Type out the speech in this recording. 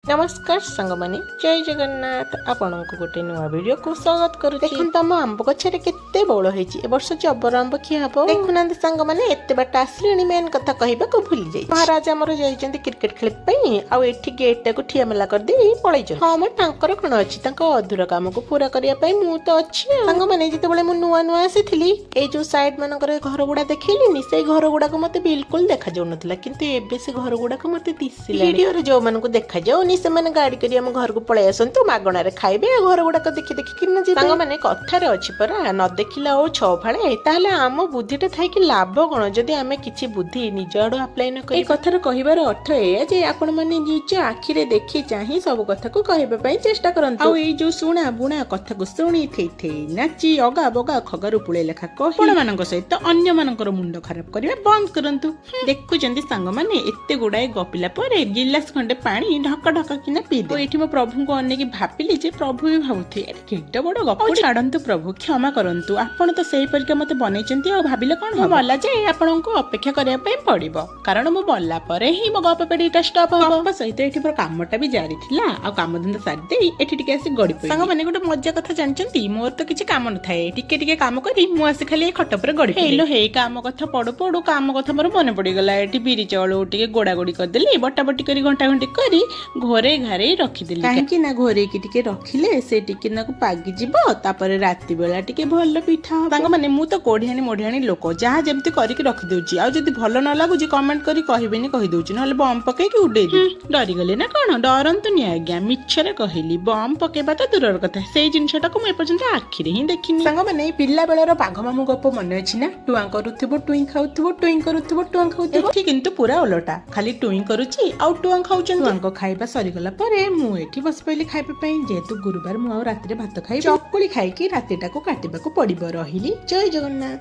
नमस्कार सांग माने जय जगन्नाथ आपण को गोटे नुआ वीडियो को स्वागत करू। देखन तम आंब गछरे केते बळ होईची ए वर्ष जबर आंब खिया हबो। देखुनांत सांग माने एते बाट आसलेनी मेन कथा कहबा को भूली जाई। महाराज हमर जाईचंती क्रिकेट खेल पई आ एठी गेट टाको ठिया मेला कर दे पळै छ। हां म तांकर कोन अछि तांको अधूरा काम को पूरा करिया पई मु तो अछि। सांग माने जते बळे मु नुआ नुआ आसीथिली ए जो साइड मानकर घर गुडा देखैलिनी से घर गुडा को मते बिल्कुल देखा जाउ नथला किंतु एबे से घर गुडा को मते दिसिला। वीडियो रे जो मन को देखा जाउनी से माने गाड़ी करी हम घर को पळै आसंतु मागणा रे खाइबे घर गुडा को देखि देखि किन जे सांग माने कथा रे अछि परा न देखिला ओ छ फाळे ताले आम बुद्धिटा थाई कि लाभ कोन जदी हमें किछि बुद्धि निज आडो अप्लाई न करी। ए कथा रे कहिबार अर्थ ए जे आपण माने निज आखि रे देखि चाहि सब कथा को कहबे पई चेष्टा करंतु। आ ए जो सुना बुना कथा को सुनी थेई थेई नाची अगा बगा खगरु पुळे लेखा कहि आपण मानक सहित अन्य मानकर मुंड खराब करिबा बंद करंतु। देखु जंदी सांग माने एते गुडाय गपिला परे गिलास खंडे पानी ढक ढक किना पी दे। एठी मो प्रभु को अन्ने की भाबिली जे प्रभु भी भाबुथे केते बड़ गप छाडंतु प्रभु क्षमा करंतु। आपण तो सेही परिका मते बनेचंती आ भाबिले कोन हो मला जे आपण को अपेक्षा करिया पे पड़िबो कारण मो बल्ला परे ही मो गप पेडीटा स्टॉप हो। गप सहित एठी पर कामटा भी जारी थिला आ काम धंदा सारी देई एठी टिके आसी गडी पई। संग माने गोटे मजा कथा जानचंती मोर तो किछि काम न थाए टिके टिके काम करी मु आसी खाली खट पर गडी पई। हेलो हे काम कथा पडु पडु काम कथा मोर मने पड़ी गला। एठी बिरी चावल टिके गोडा गोडी कर देली बटा बटी करी घंटा घंटी करी घरे घरे रखी देली। काहेकि ना घरे की टिके रखिले से टिके ना को पागी जिवो तापर राती बेला टिके भल पिठा सांग माने मु तो कोढियानी मोढियानी लोक जहा जेमती करी के रखि देउची आ जदी भल न लागुची कमेंट करी कहिबेनी कहि देउची नहले बम पके की उडे दे। डरी गले ना कोन डरंतु नि आज्ञा मिछरे कहिली बम पकेबा तो दूरर कथा सेई जिंसटा को मैं पर्यंत आखिरे ही देखिनी। सांग माने पिल्ला बेलर बाघ मामू गप मन अछि ना टुआ करूथबो टुई खाउथबो टुई करूथबो टुआ खाउथबो ठीक किंतु पूरा उलटा खाली टुई करूची आ टुआ खाउचन। टुआ खाइबा सरी गला परे मु एठी बस पइली खाइबा पई जेतु गुरुवार मु आ राती रे भात खाइ चकुली खाइ की रातीटा को काटिबा को पड़िबो। रहिली जय जगन्नाथ।